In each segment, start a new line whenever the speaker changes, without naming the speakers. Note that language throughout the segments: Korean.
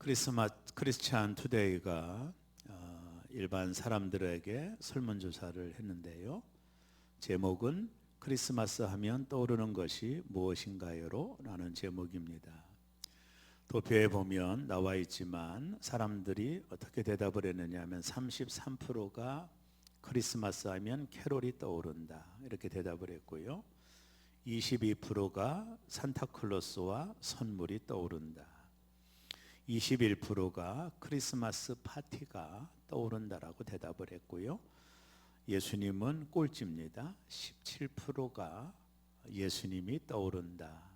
크리스찬 투데이가 일반 사람들에게 설문조사를 했는데요. 제목은 크리스마스 하면 떠오르는 것이 무엇인가요? 라는 제목입니다. 도표에 보면 나와 있지만 사람들이 어떻게 대답을 했느냐 하면 33%가 크리스마스 하면 캐롤이 떠오른다 이렇게 대답을 했고요. 22%가 산타클로스와 선물이 떠오른다. 21%가 크리스마스 파티가 떠오른다라고 대답을 했고요. 예수님은 꼴찌입니다. 17%가 예수님이 떠오른다.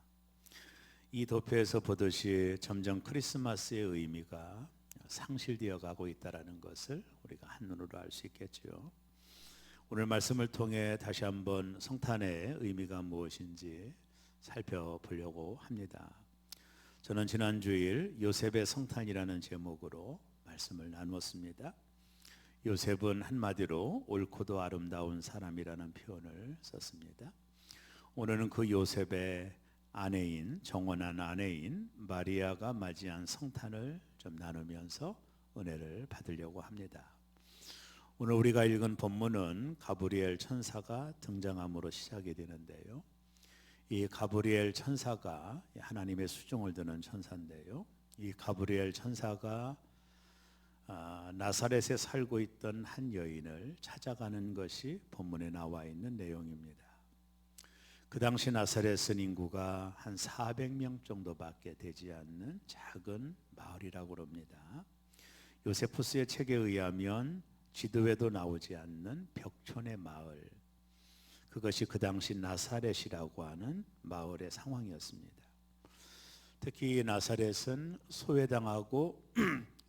이 도표에서 보듯이 점점 크리스마스의 의미가 상실되어 가고 있다는 것을 우리가 한눈으로 알 수 있겠죠. 오늘 말씀을 통해 다시 한번 성탄의 의미가 무엇인지 살펴보려고 합니다. 저는 지난 주일 요셉의 성탄이라는 제목으로 말씀을 나누었습니다. 요셉은 한마디로 옳고도 아름다운 사람이라는 표현을 썼습니다. 오늘은 그 요셉의 아내인, 정혼한 아내인 마리아가 맞이한 성탄을 좀 나누면서 은혜를 받으려고 합니다. 오늘 우리가 읽은 본문은 가브리엘 천사가 등장함으로 시작이 되는데요. 이 가브리엘 천사가 하나님의 수종을 드는 천사인데요. 이 가브리엘 천사가 나사렛에 살고 있던 한 여인을 찾아가는 것이 본문에 나와 있는 내용입니다. 그 당시 나사렛은 인구가 한 400명 정도밖에 되지 않는 작은 마을이라고 합니다. 요세푸스의 책에 의하면 지도에도 나오지 않는 벽촌의 마을, 그것이 그 당시 나사렛이라고 하는 마을의 상황이었습니다. 특히 나사렛은 소외당하고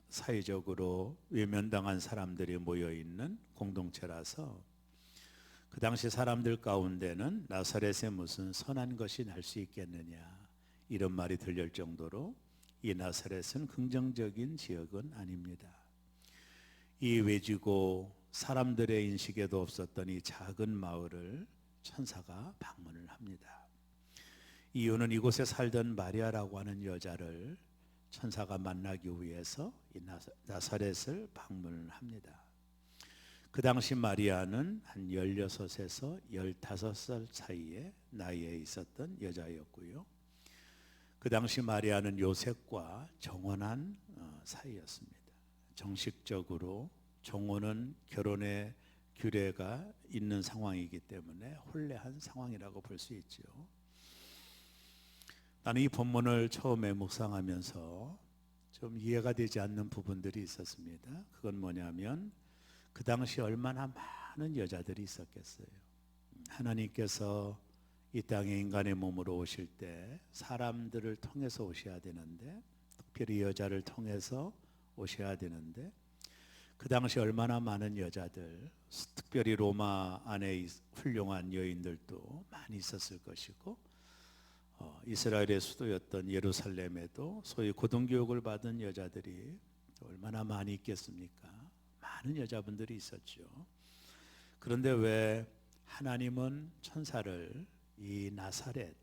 사회적으로 외면당한 사람들이 모여있는 공동체라서 그 당시 사람들 가운데는 나사렛에 무슨 선한 것이 날 수 있겠느냐 이런 말이 들릴 정도로 이 나사렛은 긍정적인 지역은 아닙니다. 이 외지고 사람들의 인식에도 없었던 이 작은 마을을 천사가 방문을 합니다. 이유는 이곳에 살던 마리아라고 하는 여자를 천사가 만나기 위해서 이 나사렛을 방문을 합니다. 그 당시 마리아는 한 16에서 15살 사이의 나이에 있었던 여자였고요. 그 당시 마리아는 요셉과 정혼한 사이였습니다. 정식적으로 정혼은 결혼의 규례가 있는 상황이기 때문에 혼례한 상황이라고 볼 수 있죠. 나는 이 본문을 처음에 묵상하면서 좀 이해가 되지 않는 부분들이 있었습니다. 그건 뭐냐면 그 당시 얼마나 많은 여자들이 있었겠어요. 하나님께서 이 땅에 인간의 몸으로 오실 때 사람들을 통해서 오셔야 되는데, 특별히 여자를 통해서 오셔야 되는데, 그 당시 얼마나 많은 여자들, 특별히 로마 안에 훌륭한 여인들도 많이 있었을 것이고, 이스라엘의 수도였던 예루살렘에도 소위 고등교육을 받은 여자들이 얼마나 많이 있겠습니까? 많은 여자분들이 있었죠. 그런데 왜 하나님은 천사를 이 나사렛,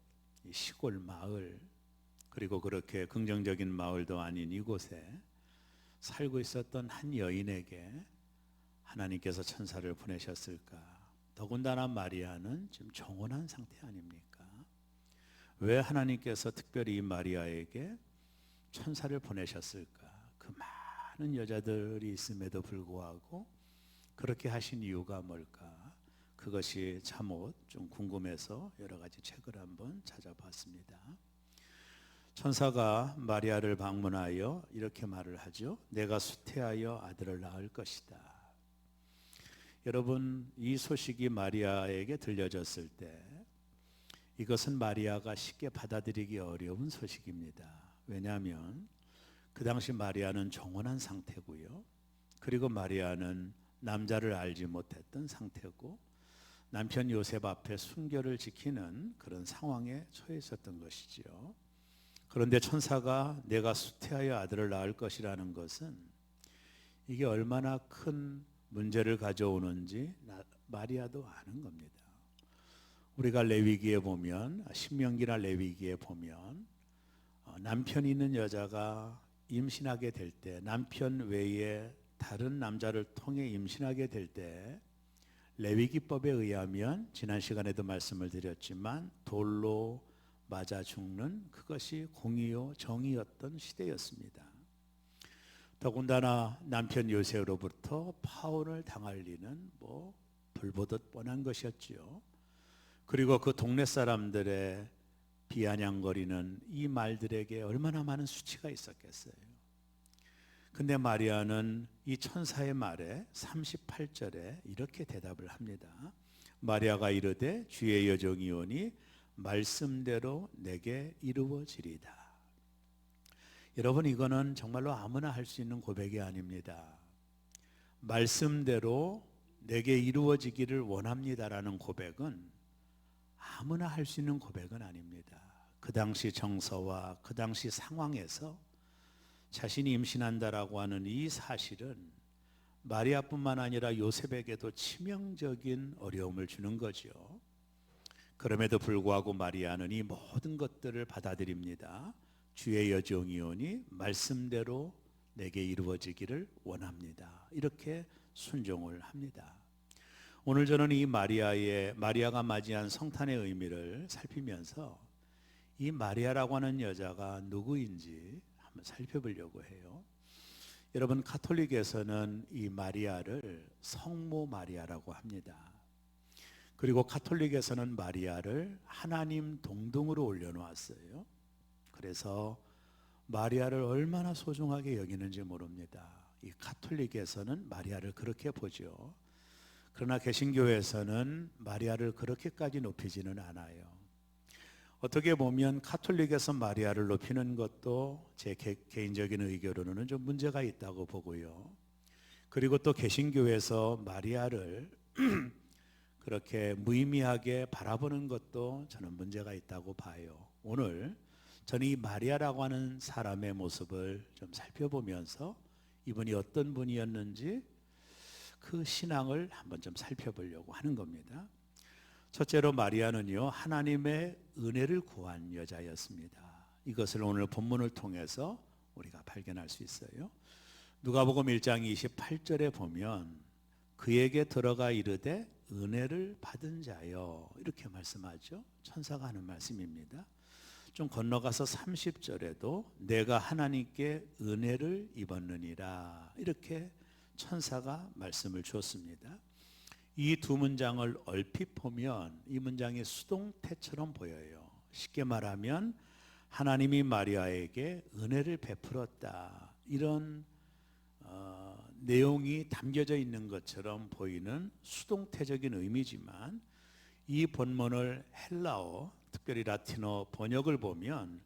이 시골 마을, 그리고 그렇게 긍정적인 마을도 아닌 이곳에 살고 있었던 한 여인에게 하나님께서 천사를 보내셨을까? 더군다나 마리아는 지금 정혼한 상태 아닙니까? 왜 하나님께서 특별히 이 마리아에게 천사를 보내셨을까? 그 많은 여자들이 있음에도 불구하고 그렇게 하신 이유가 뭘까? 그것이 참으로 좀 궁금해서 여러 가지 책을 한번 찾아봤습니다. 천사가 마리아를 방문하여 이렇게 말을 하죠. 내가 수태하여 아들을 낳을 것이다. 여러분, 이 소식이 마리아에게 들려졌을 때 이것은 마리아가 쉽게 받아들이기 어려운 소식입니다. 왜냐하면 그 당시 마리아는 정혼한 상태고요. 그리고 마리아는 남자를 알지 못했던 상태고 남편 요셉 앞에 순결을 지키는 그런 상황에 처해 있었던 것이지요. 그런데 천사가 내가 수태하여 아들을 낳을 것이라는 것은 이게 얼마나 큰 문제를 가져오는지 마리아도 아는 겁니다. 우리가 레위기에 보면, 신명기나 레위기에 보면 남편이 있는 여자가 임신하게 될 때, 남편 외에 다른 남자를 통해 임신하게 될 때 레위기법에 의하면 지난 시간에도 말씀을 드렸지만 돌로 맞아 죽는 그것이 공의요 정의였던 시대였습니다. 더군다나 남편 요셉으로부터 파혼을 당할 리는 불보듯 뻔한 것이었지요. 그리고 그 동네 사람들의 비아냥거리는 이 말들에게 얼마나 많은 수치가 있었겠어요. 근데 마리아는 이 천사의 말에 38절에 이렇게 대답을 합니다. 마리아가 이르되 주의 여종이오니 말씀대로 내게 이루어지리다. 여러분, 이거는 정말로 아무나 할 수 있는 고백이 아닙니다. 말씀대로 내게 이루어지기를 원합니다라는 고백은 아무나 할 수 있는 고백은 아닙니다. 그 당시 정서와 그 당시 상황에서 자신이 임신한다라고 하는 이 사실은 마리아뿐만 아니라 요셉에게도 치명적인 어려움을 주는 거죠. 그럼에도 불구하고 마리아는 이 모든 것들을 받아들입니다. 주의 여종이오니 말씀대로 내게 이루어지기를 원합니다. 이렇게 순종을 합니다. 오늘 저는 이 마리아가 맞이한 성탄의 의미를 살피면서 이 마리아라고 하는 여자가 누구인지 한번 살펴보려고 해요. 여러분, 가톨릭에서는 이 마리아를 성모 마리아라고 합니다. 그리고 가톨릭에서는 마리아를 하나님 동등으로 올려놓았어요. 그래서 마리아를 얼마나 소중하게 여기는지 모릅니다. 이 가톨릭에서는 마리아를 그렇게 보죠. 그러나 개신교에서는 마리아를 그렇게까지 높이지는 않아요. 어떻게 보면 가톨릭에서 마리아를 높이는 것도 제 개인적인 의견으로는 좀 문제가 있다고 보고요. 그리고 또 개신교에서 마리아를 그렇게 무의미하게 바라보는 것도 저는 문제가 있다고 봐요. 오늘 저는 이 마리아라고 하는 사람의 모습을 좀 살펴보면서 이분이 어떤 분이었는지 그 신앙을 한번 좀 살펴보려고 하는 겁니다. 첫째로 마리아는요, 하나님의 은혜를 구한 여자였습니다. 이것을 오늘 본문을 통해서 우리가 발견할 수 있어요. 누가복음 1장 28절에 보면 그에게 들어가 이르되 은혜를 받은 자여, 이렇게 말씀하죠. 천사가 하는 말씀입니다. 좀 건너가서 30절에도 내가 하나님께 은혜를 입었느니라, 이렇게 천사가 말씀을 주었습니다. 이 두 문장을 얼핏 보면 이 문장이 수동태처럼 보여요. 쉽게 말하면 하나님이 마리아에게 은혜를 베풀었다, 이런 내용이 담겨져 있는 것처럼 보이는 수동태적인 의미지만 이 본문을 헬라어, 특별히 라틴어 번역을 보면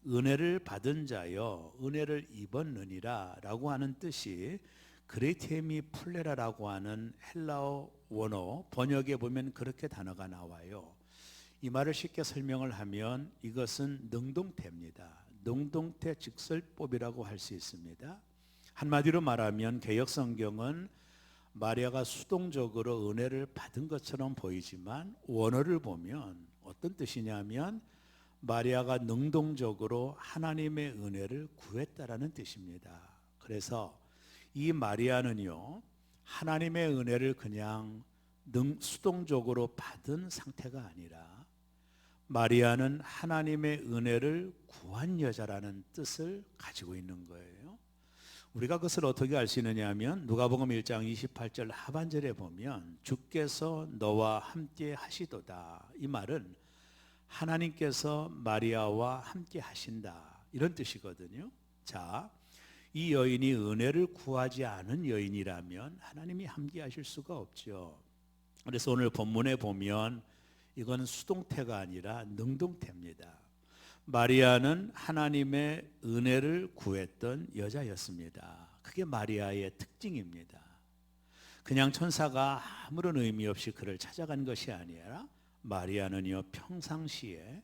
은혜를 받은 자여 은혜를 입었느니라 라고 하는 뜻이 그레테미 플레라라고 하는 헬라어 원어 번역에 보면 그렇게 단어가 나와요. 이 말을 쉽게 설명을 하면 이것은 능동태입니다. 능동태 직설법이라고 할 수 있습니다. 한마디로 말하면 개역 성경은 마리아가 수동적으로 은혜를 받은 것처럼 보이지만 원어를 보면 어떤 뜻이냐면 마리아가 능동적으로 하나님의 은혜를 구했다라는 뜻입니다. 그래서 이 마리아는요, 하나님의 은혜를 그냥 수동적으로 받은 상태가 아니라 마리아는 하나님의 은혜를 구한 여자라는 뜻을 가지고 있는 거예요. 우리가 그것을 어떻게 알 수 있느냐 하면 누가복음 1장 28절 하반절에 보면 주께서 너와 함께 하시도다, 이 말은 하나님께서 마리아와 함께 하신다, 이런 뜻이거든요. 자, 이 여인이 은혜를 구하지 않은 여인이라면 하나님이 함께 하실 수가 없죠. 그래서 오늘 본문에 보면 이건 수동태가 아니라 능동태입니다. 마리아는 하나님의 은혜를 구했던 여자였습니다. 그게 마리아의 특징입니다. 그냥 천사가 아무런 의미 없이 그를 찾아간 것이 아니라 마리아는요, 평상시에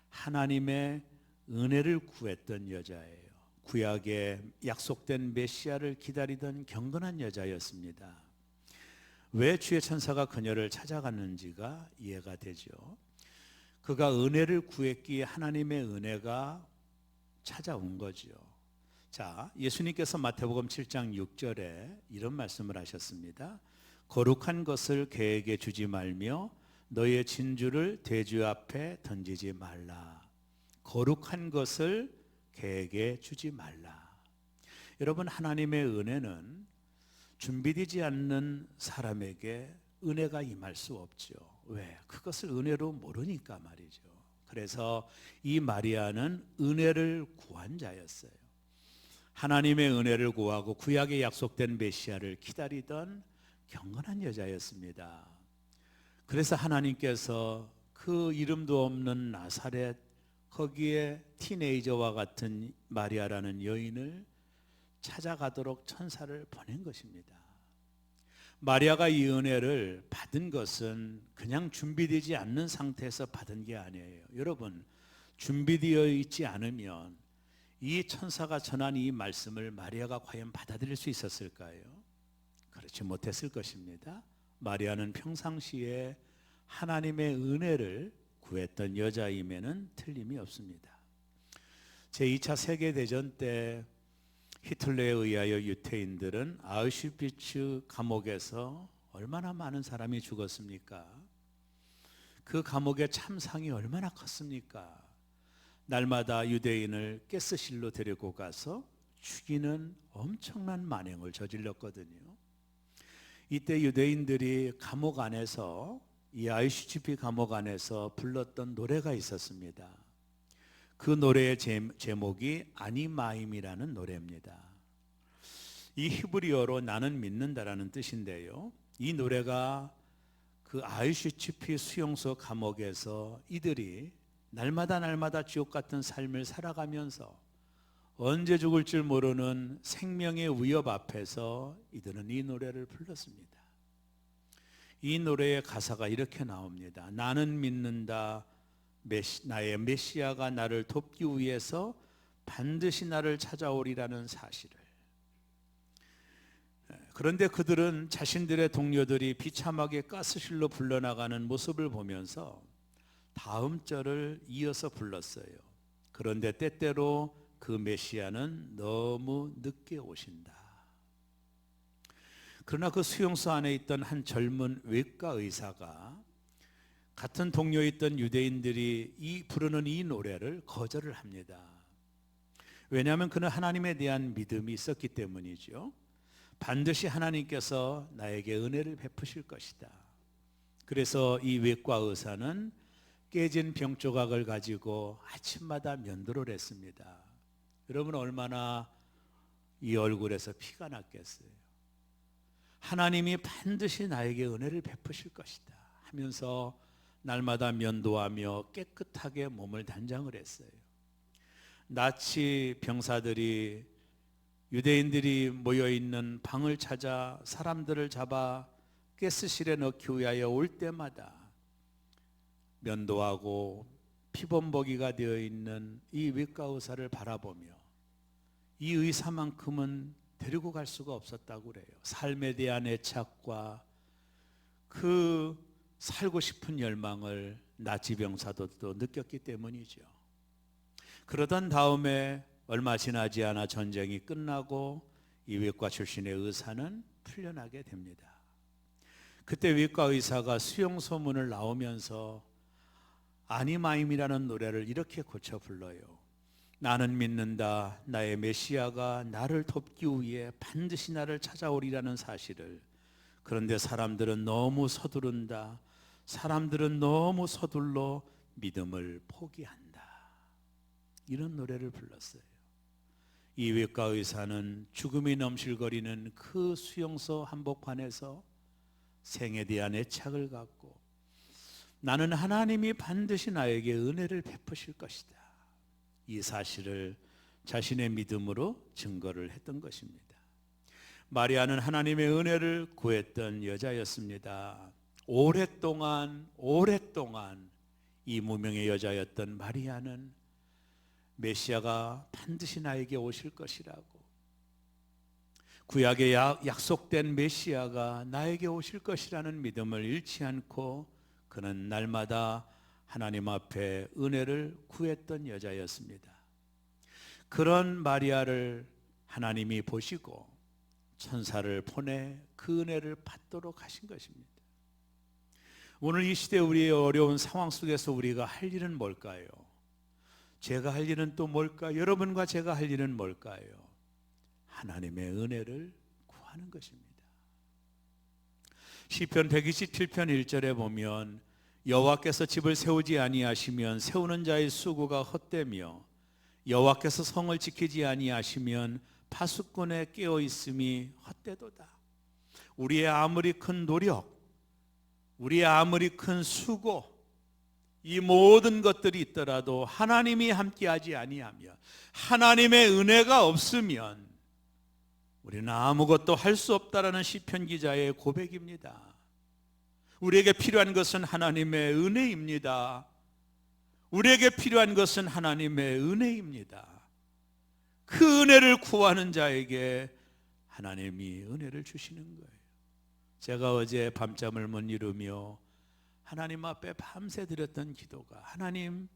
하나님의 은혜를 구했던 여자예요. 구약에 약속된 메시아를 기다리던 경건한 여자였습니다. 왜 주의 천사가 그녀를 찾아갔는지가 이해가 되죠. 그가 은혜를 구했기에 하나님의 은혜가 찾아온 거죠. 자, 예수님께서 마태복음 7장 6절에 이런 말씀을 하셨습니다. 거룩한 것을 개에게 주지 말며 너의 진주를 돼지 앞에 던지지 말라. 거룩한 것을 개에게 주지 말라. 여러분, 하나님의 은혜는 준비되지 않는 사람에게 은혜가 임할 수 없죠. 왜? 그것을 은혜로 모르니까 말이죠. 그래서 이 마리아는 은혜를 구한 자였어요. 하나님의 은혜를 구하고 구약에 약속된 메시아를 기다리던 경건한 여자였습니다. 그래서 하나님께서 그 이름도 없는 나사렛, 거기에 티네이저와 같은 마리아라는 여인을 찾아가도록 천사를 보낸 것입니다. 마리아가 이 은혜를 받은 것은 그냥 준비되지 않는 상태에서 받은 게 아니에요. 여러분, 준비되어 있지 않으면 이 천사가 전한 이 말씀을 마리아가 과연 받아들일 수 있었을까요? 그렇지 못했을 것입니다. 마리아는 평상시에 하나님의 은혜를 구했던 여자임에는 틀림이 없습니다. 제2차 세계대전 때 히틀러에 의하여 유태인들은 아우슈비츠 감옥에서 얼마나 많은 사람이 죽었습니까? 그 감옥의 참상이 얼마나 컸습니까? 날마다 유대인을 가스실로 데리고 가서 죽이는 엄청난 만행을 저질렀거든요. 이때 유대인들이 감옥 안에서, 이 아우슈비츠 감옥 안에서 불렀던 노래가 있었습니다. 그 노래의 제목이 아니마임이라는 노래입니다. 이 히브리어로 나는 믿는다라는 뜻인데요. 이 노래가 그 아우슈비츠 수용소 감옥에서 이들이 날마다 지옥 같은 삶을 살아가면서 언제 죽을 줄 모르는 생명의 위협 앞에서 이들은 이 노래를 불렀습니다. 이 노래의 가사가 이렇게 나옵니다. 나는 믿는다. 나의 메시아가 나를 돕기 위해서 반드시 나를 찾아오리라는 사실을. 그런데 그들은 자신들의 동료들이 비참하게 가스실로 불러나가는 모습을 보면서 다음 절을 이어서 불렀어요. 그런데 때때로 그 메시아는 너무 늦게 오신다. 그러나 그 수용소 안에 있던 한 젊은 외과 의사가 같은 동료에 있던 유대인들이 부르는 이 노래를 거절을 합니다. 왜냐하면 그는 하나님에 대한 믿음이 있었기 때문이죠. 반드시 하나님께서 나에게 은혜를 베푸실 것이다. 그래서 이 외과 의사는 깨진 병 조각을 가지고 아침마다 면도를 했습니다. 여러분, 얼마나 이 얼굴에서 피가 났겠어요. 하나님이 반드시 나에게 은혜를 베푸실 것이다 하면서 날마다 면도하며 깨끗하게 몸을 단장을 했어요. 나치 병사들이 유대인들이 모여있는 방을 찾아 사람들을 잡아 가스실에 넣기 위하여 올 때마다 면도하고 피범벅이가 되어 있는 이 외과 의사를 바라보며 이 의사만큼은 데리고 갈 수가 없었다고 그래요. 삶에 대한 애착과 그 살고 싶은 열망을 나치 병사들도 느꼈기 때문이죠. 그러던 다음에 얼마 지나지 않아 전쟁이 끝나고 이 외과 출신의 의사는 풀려나게 됩니다. 그때 외과 의사가 수용소 문을 나오면서 아니마임이라는 노래를 이렇게 고쳐 불러요. 나는 믿는다. 나의 메시아가 나를 돕기 위해 반드시 나를 찾아오리라는 사실을. 그런데 사람들은 너무 서두른다. 사람들은 너무 서둘러 믿음을 포기한다. 이런 노래를 불렀어요. 이 외과 의사는 죽음이 넘실거리는 그 수용소 한복판에서 생에 대한 애착을 갖고 나는 하나님이 반드시 나에게 은혜를 베푸실 것이다. 이 사실을 자신의 믿음으로 증거를 했던 것입니다. 마리아는 하나님의 은혜를 구했던 여자였습니다. 오랫동안 이 무명의 여자였던 마리아는 메시아가 반드시 나에게 오실 것이라고, 구약에 약속된 메시아가 나에게 오실 것이라는 믿음을 잃지 않고 그는 날마다 하나님 앞에 은혜를 구했던 여자였습니다. 그런 마리아를 하나님이 보시고 천사를 보내 그 은혜를 받도록 하신 것입니다. 오늘 이 시대 우리의 어려운 상황 속에서 우리가 할 일은 뭘까요? 제가 할 일은 또 뭘까? 여러분과 제가 할 일은 뭘까요? 하나님의 은혜를 구하는 것입니다. 시편 127편 1절에 보면 여호와께서 집을 세우지 아니하시면 세우는 자의 수고가 헛되며 여호와께서 성을 지키지 아니하시면 파수꾼의 깨어 있음이 헛되도다. 우리의 아무리 큰 노력, 우리의 아무리 큰 수고, 이 모든 것들이 있더라도 하나님이 함께하지 아니하면, 하나님의 은혜가 없으면 우리는 아무것도 할 수 없다라는 시편 기자의 고백입니다. 우리에게 필요한 것은 하나님의 은혜입니다. 우리에게 필요한 것은 하나님의 은혜입니다. 그 은혜를 구하는 자에게 하나님이 은혜를 주시는 거예요. 제가 어제 밤잠을 못 이루며 하나님 앞에 밤새 드렸던 기도가, 하나님,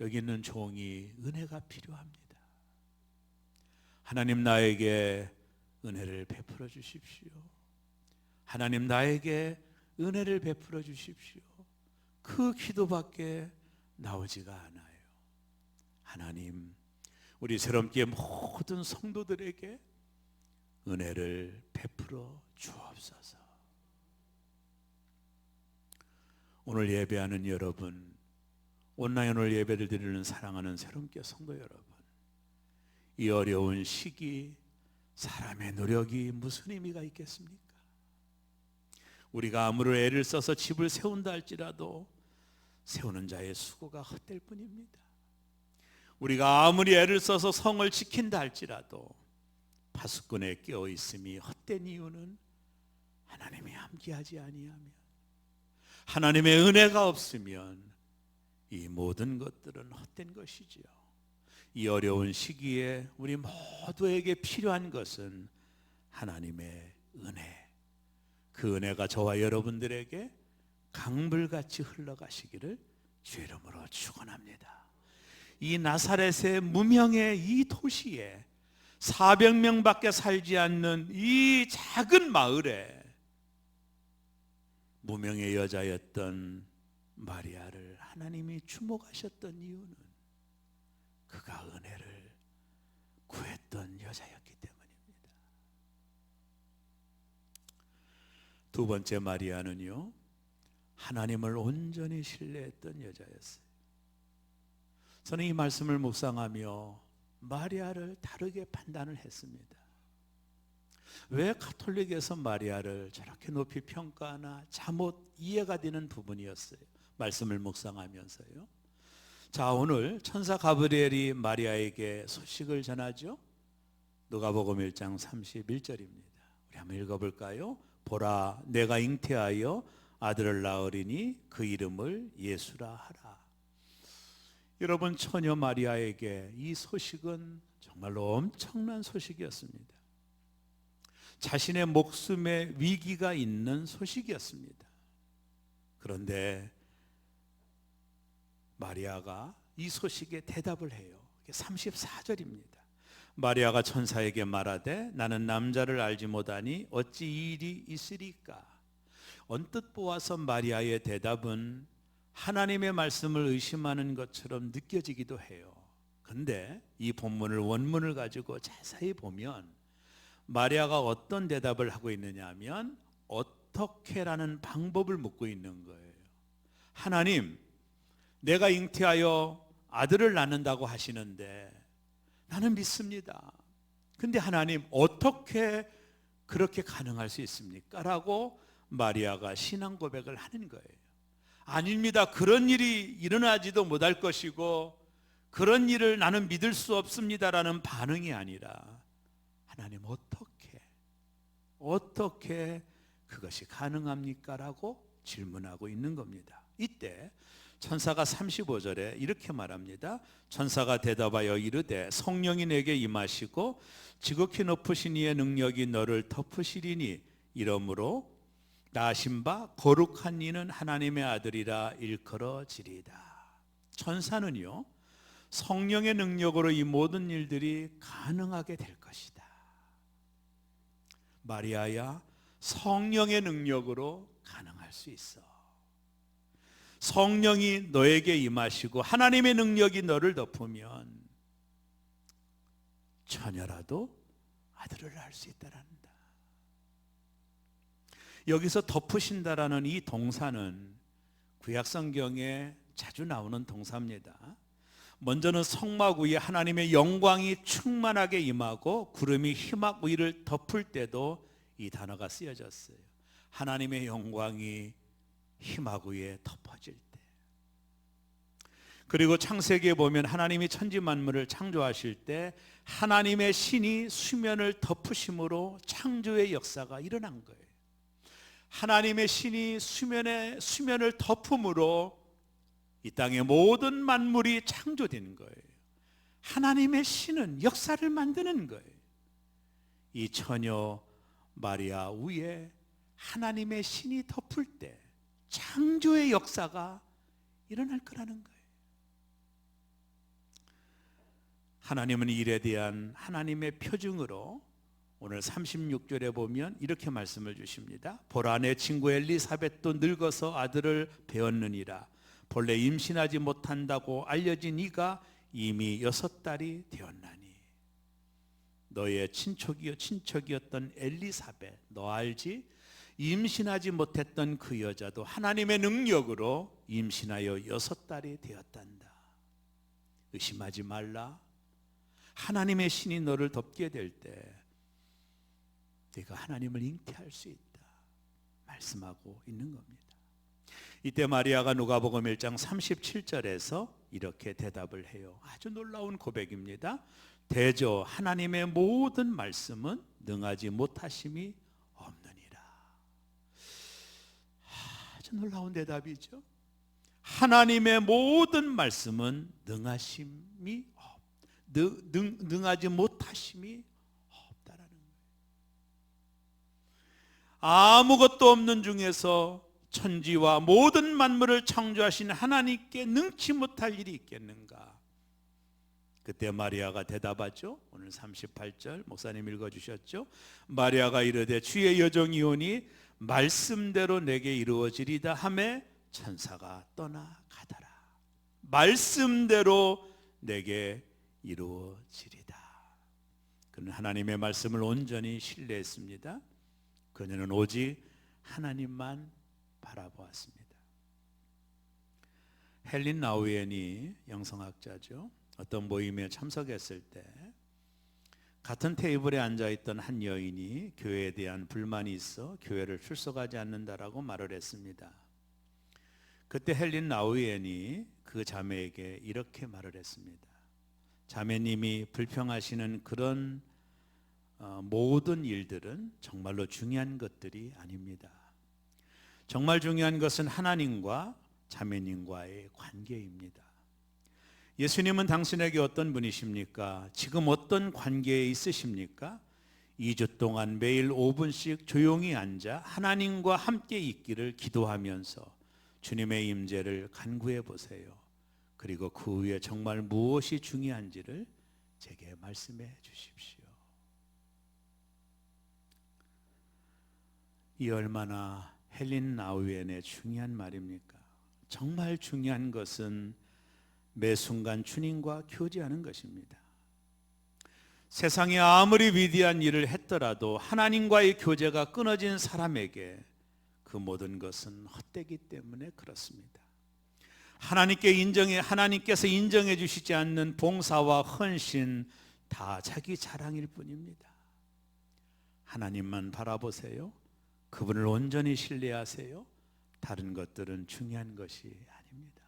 여기 있는 종이 은혜가 필요합니다. 하나님, 나에게 은혜를 베풀어 주십시오. 하나님, 나에게 은혜를 베풀어 주십시오. 그 기도밖에 나오지가 않아요. 하나님, 우리 새롭게 모든 성도들에게 은혜를 베풀어 주옵소서. 오늘 예배하는 여러분, 온라인으로 예배를 드리는 사랑하는 새롭게 성도 여러분, 이 어려운 시기 사람의 노력이 무슨 의미가 있겠습니까? 우리가 아무리 애를 써서 집을 세운다 할지라도 세우는 자의 수고가 헛될 뿐입니다. 우리가 아무리 애를 써서 성을 지킨다 할지라도 파수꾼에 끼어 있음이 헛된 이유는 하나님이 함께하지 아니하면, 하나님의 은혜가 없으면 이 모든 것들은 헛된 것이지요. 이 어려운 시기에 우리 모두에게 필요한 것은 하나님의 은혜. 그 은혜가 저와 여러분들에게 강물같이 흘러가시기를 주의 이름으로 축원합니다. 이 나사렛의 무명의 이 도시에 400명밖에 살지 않는 이 작은 마을에 무명의 여자였던 마리아를 하나님이 주목하셨던 이유는 그가 은혜를 구했던 여자였기 때문입니다. 두 번째 마리아는요, 하나님을 온전히 신뢰했던 여자였어요. 저는 이 말씀을 묵상하며 마리아를 다르게 판단을 했습니다. 왜 가톨릭에서 마리아를 저렇게 높이 평가하나 잘못 이해가 되는 부분이었어요. 말씀을 묵상하면서요. 자, 오늘 천사 가브리엘이 마리아에게 소식을 전하죠. 누가복음 1장 31절입니다. 우리 한번 읽어볼까요? 보라, 내가 잉태하여 아들을 낳으리니 그 이름을 예수라 하라. 여러분, 처녀 마리아에게 이 소식은 정말로 엄청난 소식이었습니다. 자신의 목숨에 위기가 있는 소식이었습니다. 그런데 마리아가 이 소식에 대답을 해요. 34절입니다. 마리아가 천사에게 말하되 나는 남자를 알지 못하니 어찌 이 일이 있으리까. 언뜻 보아서 마리아의 대답은 하나님의 말씀을 의심하는 것처럼 느껴지기도 해요. 그런데 이 본문을 원문을 가지고 자세히 보면 마리아가 어떤 대답을 하고 있느냐 하면 어떻게라는 방법을 묻고 있는 거예요. 하나님, 내가 잉태하여 아들을 낳는다고 하시는데 나는 믿습니다. 근데 하나님, 어떻게 그렇게 가능할 수 있습니까? 라고 마리아가 신앙 고백을 하는 거예요. 아닙니다. 그런 일이 일어나지도 못할 것이고 그런 일을 나는 믿을 수 없습니다라는 반응이 아니라 하나님, 어떻게 그것이 가능합니까? 라고 질문하고 있는 겁니다. 이때 천사가 35절에 이렇게 말합니다. 천사가 대답하여 이르되 성령이 내게 임하시고 지극히 높으신 이의 능력이 너를 덮으시리니 이러므로 낳으신 바 거룩한 이는 하나님의 아들이라 일컬어지리다. 천사는요, 성령의 능력으로 이 모든 일들이 가능하게 될 것이다, 마리아야, 성령의 능력으로 가능할 수 있어. 성령이 너에게 임하시고 하나님의 능력이 너를 덮으면 처녀라도 아들을 낳을 수 있다란다. 여기서 덮으신다라는 이 동사는 구약 성경에 자주 나오는 동사입니다. 먼저는 성막 위에 하나님의 영광이 충만하게 임하고 구름이 희막 위를 덮을 때도 이 단어가 쓰여졌어요. 하나님의 영광이 희막 위에 덮어질 때. 그리고 창세기에 보면 하나님이 천지 만물을 창조하실 때 하나님의 신이 수면을 덮으심으로 창조의 역사가 일어난 거예요. 하나님의 신이 수면을 덮음으로 이 땅의 모든 만물이 창조된 거예요. 하나님의 신은 역사를 만드는 거예요. 이 처녀 마리아 위에 하나님의 신이 덮을 때 창조의 역사가 일어날 거라는 거예요. 하나님은 이 일에 대한 하나님의 표징으로 오늘 36절에 보면 이렇게 말씀을 주십니다. 보라, 내 친구 엘리사벳도 늙어서 아들을 배었느니라. 본래 임신하지 못한다고 알려진 이가 이미 6달이 되었나니. 너의 친척이었던 엘리사벳, 너 알지? 임신하지 못했던 그 여자도 하나님의 능력으로 임신하여 6달이 되었단다. 의심하지 말라. 하나님의 신이 너를 덮게 될 때 네가 하나님을 잉태할 수 있다 말씀하고 있는 겁니다. 이때 마리아가 누가복음 1장 37절에서 이렇게 대답을 해요. 아주 놀라운 고백입니다. 대저 하나님의 모든 말씀은 능하지 못하심이 없느니라. 아주 놀라운 대답이죠. 하나님의 모든 말씀은 능하지 못하심이 없다라는 거예요. 아무것도 없는 중에서 천지와 모든 만물을 창조하신 하나님께 능치 못할 일이 있겠는가? 그때 마리아가 대답하죠. 오늘 38절 목사님 읽어주셨죠. 마리아가 이르되 주의 여종이오니 말씀대로 내게 이루어지리다 하매 천사가 떠나가더라. 말씀대로 내게 이루어지리다. 그는 하나님의 말씀을 온전히 신뢰했습니다. 그녀는 오직 하나님만 바라보았습니다. 헬린 나우엔이 영성학자죠. 어떤 모임에 참석했을 때 같은 테이블에 앉아있던 한 여인이 교회에 대한 불만이 있어 교회를 출석하지 않는다라고 말을 했습니다. 그때 헬린 나우엔이 그 자매에게 이렇게 말을 했습니다. 자매님이 불평하시는 그런 모든 일들은 정말로 중요한 것들이 아닙니다. 정말 중요한 것은 하나님과 자매님과의 관계입니다. 예수님은 당신에게 어떤 분이십니까? 지금 어떤 관계에 있으십니까? 2주 동안 매일 5분씩 조용히 앉아 하나님과 함께 있기를 기도하면서 주님의 임재를 간구해 보세요. 그리고 그 후에 정말 무엇이 중요한지를 제게 말씀해 주십시오. 이 얼마나 헬린 나우엔의 중요한 말입니까? 정말 중요한 것은 매 순간 주님과 교제하는 것입니다. 세상에 아무리 위대한 일을 했더라도 하나님과의 교제가 끊어진 사람에게 그 모든 것은 헛되기 때문에 그렇습니다. 하나님께서 인정해 주시지 않는 봉사와 헌신 다 자기 자랑일 뿐입니다. 하나님만 바라보세요. 그분을 온전히 신뢰하세요. 다른 것들은 중요한 것이 아닙니다.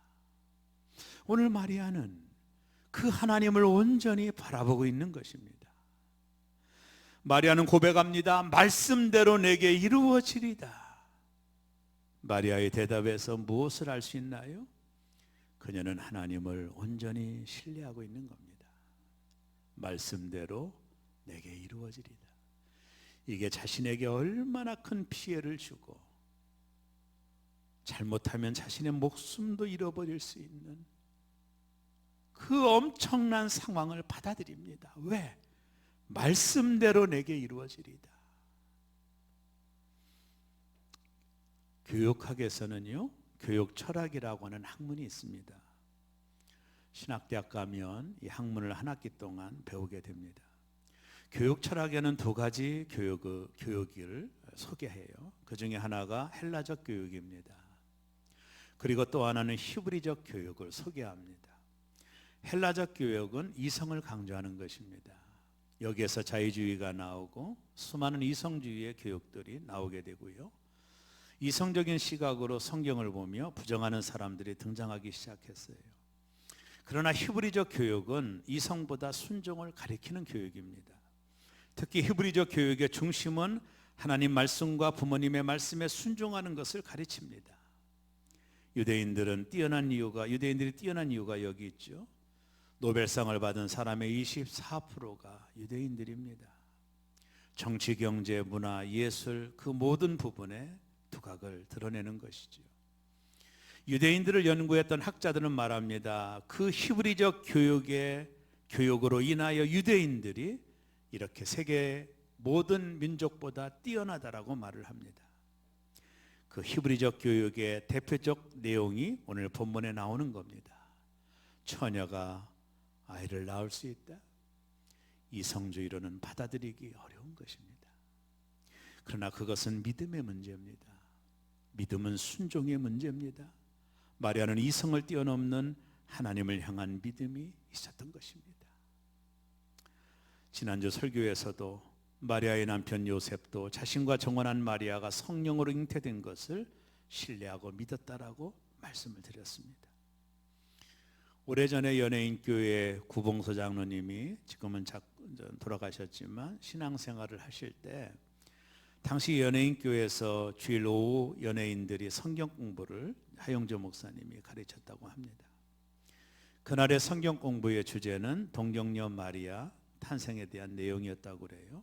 오늘 마리아는 그 하나님을 온전히 바라보고 있는 것입니다. 마리아는 고백합니다. 말씀대로 내게 이루어지리다. 마리아의 대답에서 무엇을 알 수 있나요? 그녀는 하나님을 온전히 신뢰하고 있는 겁니다. 말씀대로 내게 이루어지리다. 이게 자신에게 얼마나 큰 피해를 주고 잘못하면 자신의 목숨도 잃어버릴 수 있는 그 엄청난 상황을 받아들입니다. 왜? 말씀대로 내게 이루어지리다. 교육학에서는요, 교육 철학이라고 하는 학문이 있습니다. 신학대학 가면 이 학문을 한 학기 동안 배우게 됩니다. 교육 철학에는 두 가지 교육을 소개해요. 그 중에 하나가 헬라적 교육입니다. 그리고 또 하나는 히브리적 교육을 소개합니다. 헬라적 교육은 이성을 강조하는 것입니다. 여기에서 자유주의가 나오고 수많은 이성주의의 교육들이 나오게 되고요. 이성적인 시각으로 성경을 보며 부정하는 사람들이 등장하기 시작했어요. 그러나 히브리적 교육은 이성보다 순종을 가리키는 교육입니다. 특히 히브리적 교육의 중심은 하나님 말씀과 부모님의 말씀에 순종하는 것을 가르칩니다. 유대인들이 뛰어난 이유가 여기 있죠. 노벨상을 받은 사람의 24%가 유대인들입니다. 정치, 경제, 문화, 예술 그 모든 부분에 두각을 드러내는 것이죠. 유대인들을 연구했던 학자들은 말합니다. 그 히브리적 교육으로 인하여 유대인들이 이렇게 세계 모든 민족보다 뛰어나다라고 말을 합니다. 그 히브리적 교육의 대표적 내용이 오늘 본문에 나오는 겁니다. 처녀가 아이를 낳을 수 있다. 이성주의로는 받아들이기 어려운 것입니다. 그러나 그것은 믿음의 문제입니다. 믿음은 순종의 문제입니다. 마리아는 이성을 뛰어넘는 하나님을 향한 믿음이 있었던 것입니다. 지난주 설교에서도 마리아의 남편 요셉도 자신과 정혼한 마리아가 성령으로 잉태된 것을 신뢰하고 믿었다라고 말씀을 드렸습니다. 오래전에 연예인교회 구봉서 장로님이 지금은 돌아가셨지만 신앙생활을 하실 때 당시 연예인교회에서 주일 오후 연예인들이 성경 공부를 하용조 목사님이 가르쳤다고 합니다. 그날의 성경 공부의 주제는 동정녀 마리아 탄생에 대한 내용이었다고 그래요.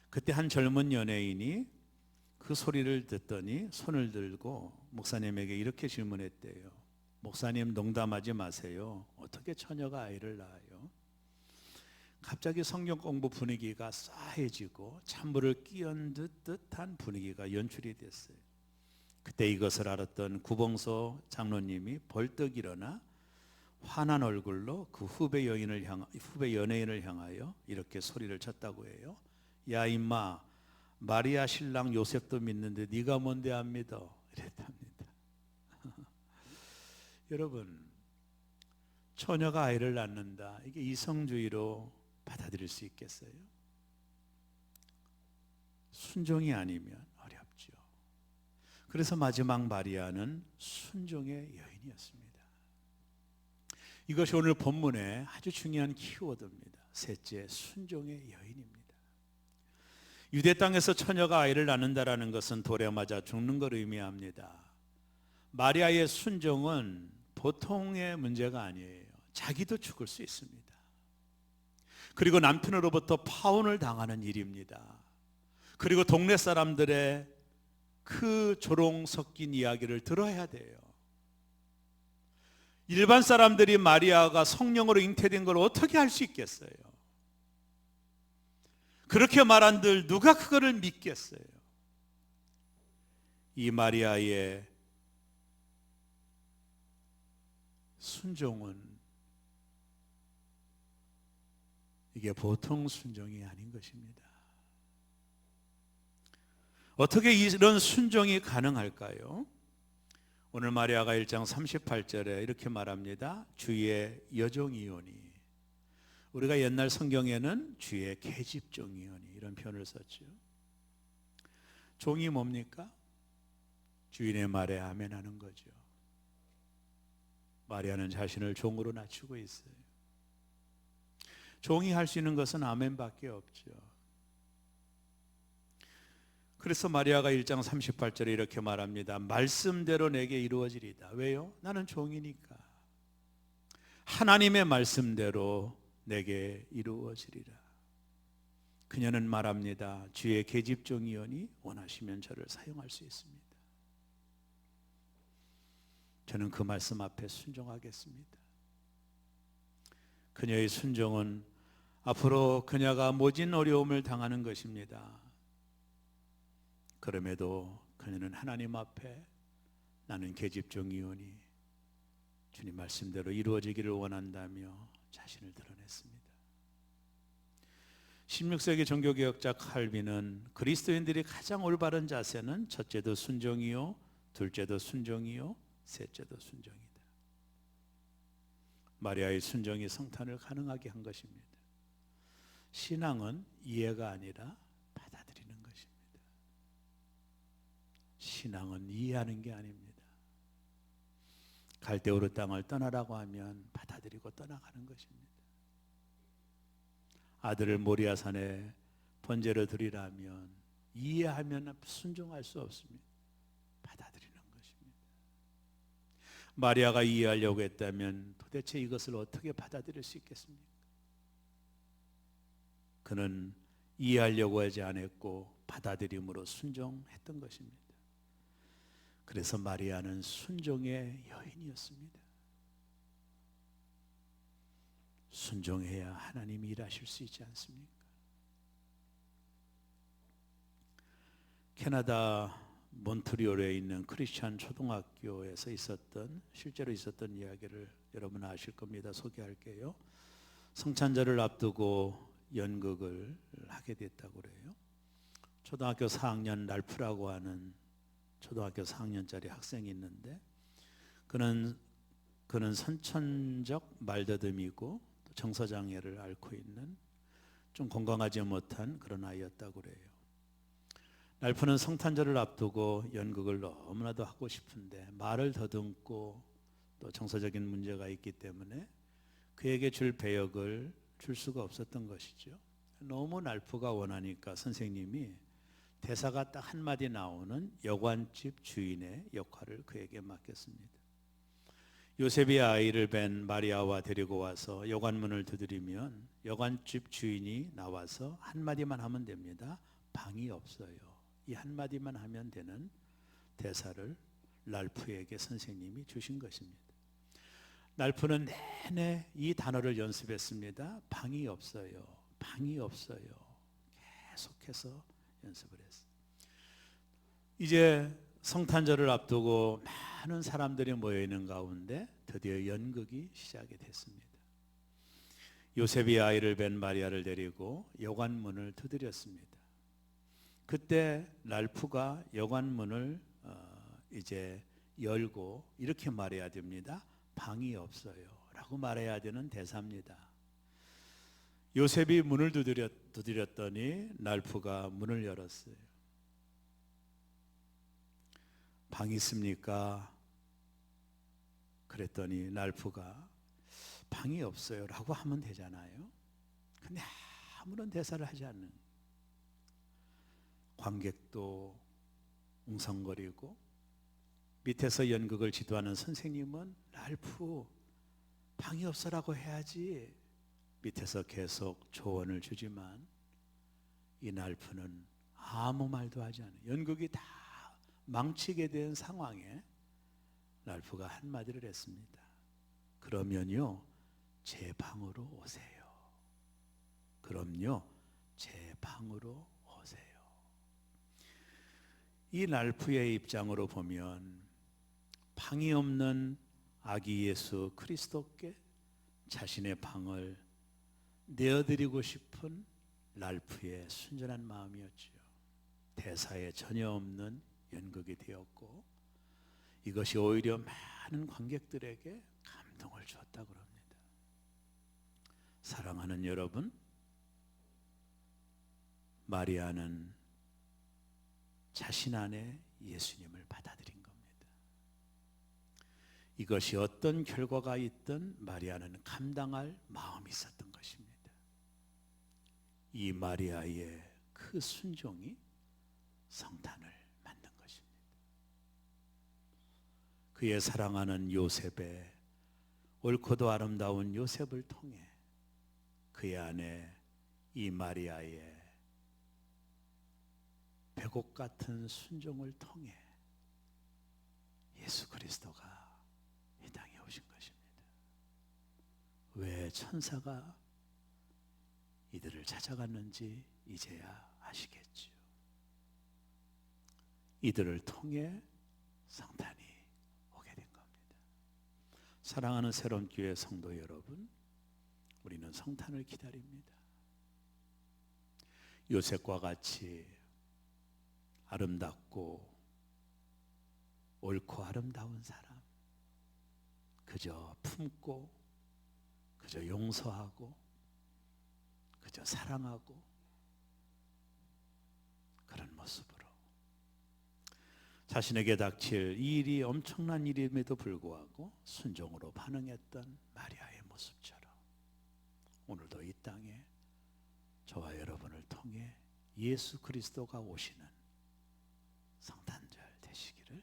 그때 한 젊은 연예인이 그 소리를 듣더니 손을 들고 목사님에게 이렇게 질문했대요. 목사님, 농담하지 마세요. 어떻게 처녀가 아이를 낳아요? 갑자기 성경 공부 분위기가 싸해지고 찬물을 끼얹은 듯한 분위기가 연출이 됐어요. 그때 이것을 알았던 구봉서 장로님이 벌떡 일어나 환한 얼굴로 그 후배 연예인을 향하여 이렇게 소리를 쳤다고 해요. 야 임마, 마리아 신랑 요셉도 믿는데 네가 뭔데 안 믿어? 이랬답니다. 여러분, 처녀가 아이를 낳는다, 이게 이성주의로 받아들일 수 있겠어요? 순종이 아니면 어렵죠. 그래서 마지막 마리아는 순종의 여인이었습니다. 이것이 오늘 본문의 아주 중요한 키워드입니다. 셋째, 순종의 여인입니다. 유대 땅에서 처녀가 아이를 낳는다라는 것은 돌에 맞아 죽는 걸 의미합니다. 마리아의 순종은 보통의 문제가 아니에요. 자기도 죽을 수 있습니다. 그리고 남편으로부터 파혼을 당하는 일입니다. 그리고 동네 사람들의 그 조롱 섞인 이야기를 들어야 돼요. 일반 사람들이 마리아가 성령으로 잉태된 걸 어떻게 알 수 있겠어요? 그렇게 말한들 누가 그거를 믿겠어요? 이 마리아의 순종은 이게 보통 순종이 아닌 것입니다. 어떻게 이런 순종이 가능할까요? 오늘 마리아가 1장 38절에 이렇게 말합니다. 주의 여종이오니. 우리가 옛날 성경에는 주의 계집종이오니 이런 표현을 썼죠. 종이 뭡니까? 주인의 말에 아멘하는 거죠. 마리아는 자신을 종으로 낮추고 있어요. 종이 할 수 있는 것은 아멘밖에 없죠. 그래서 마리아가 1장 38절에 이렇게 말합니다. 말씀대로 내게 이루어지리다. 왜요? 나는 종이니까. 하나님의 말씀대로 내게 이루어지리라. 그녀는 말합니다. 주의 계집종이오니 원하시면 저를 사용할 수 있습니다. 저는 그 말씀 앞에 순종하겠습니다. 그녀의 순종은 앞으로 그녀가 모진 어려움을 당하는 것입니다. 그럼에도 그녀는 하나님 앞에 나는 계집종이오니 주님 말씀대로 이루어지기를 원한다며 자신을 드러냈습니다. 16세기 종교개혁자 칼빈은 그리스도인들이 가장 올바른 자세는 첫째도 순종이요, 둘째도 순종이요, 셋째도 순종이다. 마리아의 순종이 성탄을 가능하게 한 것입니다. 신앙은 이해가 아니라 받아들이는 것입니다. 신앙은 이해하는 게 아닙니다. 갈대우르 땅을 떠나라고 하면 받아들이고 떠나가는 것입니다. 아들을 모리아산에 번제로 드리라면 이해하면 순종할 수 없습니다. 받아들이는 것입니다. 마리아가 이해하려고 했다면 도대체 이것을 어떻게 받아들일 수 있겠습니까? 그는 이해하려고 하지 않았고 받아들임으로 순종했던 것입니다. 그래서 마리아는 순종의 여인이었습니다. 순종해야 하나님이 일하실 수 있지 않습니까? 캐나다 몬트리올에 있는 크리스찬 초등학교에서 실제로 있었던 이야기를 여러분 아실 겁니다. 소개할게요. 성찬절을 앞두고 연극을 하게 됐다고 그래요. 초등학교 4학년 랄프라고 하는 초등학교 4학년짜리 학생이 있는데 그는 선천적 말더듬이고 또 정서장애를 앓고 있는 좀 건강하지 못한 그런 아이였다고 그래요. 랄프는 성탄절을 앞두고 연극을 너무나도 하고 싶은데 말을 더듬고 또 정서적인 문제가 있기 때문에 그에게 줄 배역을 줄 수가 없었던 것이죠. 너무 랄프가 원하니까 선생님이 대사가 딱 한마디 나오는 여관집 주인의 역할을 그에게 맡겼습니다. 요셉이 아이를 뵌 마리아와 데리고 와서 여관문을 두드리면 여관집 주인이 나와서 한마디만 하면 됩니다. 방이 없어요. 이 한마디만 하면 되는 대사를 랄프에게 선생님이 주신 것입니다. 랄프는 내내 이 단어를 연습했습니다. 방이 없어요. 방이 없어요. 계속해서 연습을 했어요. 이제 성탄절을 앞두고 많은 사람들이 모여있는 가운데 드디어 연극이 시작이 됐습니다. 요셉이 아이를 뵌 마리아를 데리고 여관문을 두드렸습니다. 그때 랄프가 여관문을 이제 열고 이렇게 말해야 됩니다. 방이 없어요 라고 말해야 되는 대사입니다. 요셉이 문을 두드렸더니 랄프가 문을 열었어요. 방 있습니까? 그랬더니 랄프가 방이 없어요 라고 하면 되잖아요. 근데 아무런 대사를 하지 않는, 관객도 웅성거리고 밑에서 연극을 지도하는 선생님은 랄프 방이 없어라고 해야지 밑에서 계속 조언을 주지만 이 랄프는 아무 말도 하지 않아요. 연극이 다 망치게 된 상황에 랄프가 한마디를 했습니다. 그러면요 제 방으로 오세요. 그럼요 제 방으로 오세요. 이 랄프의 입장으로 보면 방이 없는 아기 예수 그리스도께 자신의 방을 내어드리고 싶은 랄프의 순전한 마음이었죠. 대사에 전혀 없는 연극이 되었고 이것이 오히려 많은 관객들에게 감동을 주었다고 합니다. 사랑하는 여러분, 마리아는 자신 안에 예수님을 받아들인 겁니다. 이것이 어떤 결과가 있든 마리아는 감당할 마음이 있었던 것입니다. 이 마리아의 그 순종이 성탄을 만든 것입니다. 그의 사랑하는 요셉의 옳고도 아름다운 요셉을 통해 그의 아내 이 마리아의 배곡 같은 순종을 통해 예수 그리스도가 이 땅에 오신 것입니다. 왜 천사가 이들을 찾아갔는지 이제야 아시겠지요. 이들을 통해 성탄이 오게 된 겁니다. 사랑하는 새로운 교회 성도 여러분, 우리는 성탄을 기다립니다. 요셉과 같이 아름답고 옳고 아름다운 사람, 그저 품고, 그저 용서하고, 그저 사랑하고, 그런 모습으로 자신에게 닥칠 이 일이 엄청난 일임에도 불구하고 순종으로 반응했던 마리아의 모습처럼 오늘도 이 땅에 저와 여러분을 통해 예수 그리스도가 오시는 성탄절 되시기를